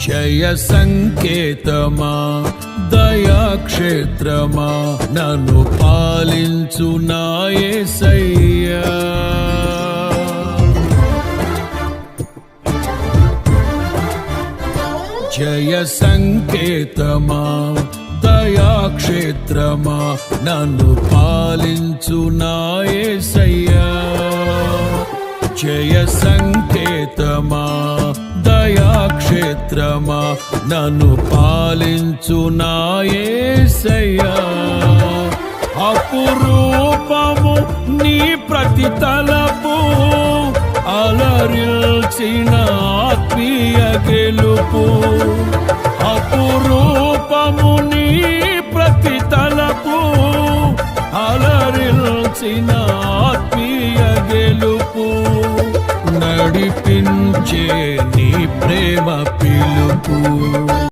జయ సంకేతమా దయాక్షేత్రమా నన్ను పాలించు నా యేసయ్యా. జయ సంకేతమా దయాక్షేత్రమా నన్ను పాలించు నా యేసయ్యా. జయ సంకేతమా దయాక్షేత్రమా నన్ను పాలించు నా యేసయ్యా. అపురూపము నీ ప్రతి తలపు అలరిల్చిన ఆత్మీయ గెలుపు. అపురూపము నీ ప్రతి తలపు అలరిల్చిన ఆత్మీయ గెలుపు. నడిపించే నీ ప్రేమ పిలుపు.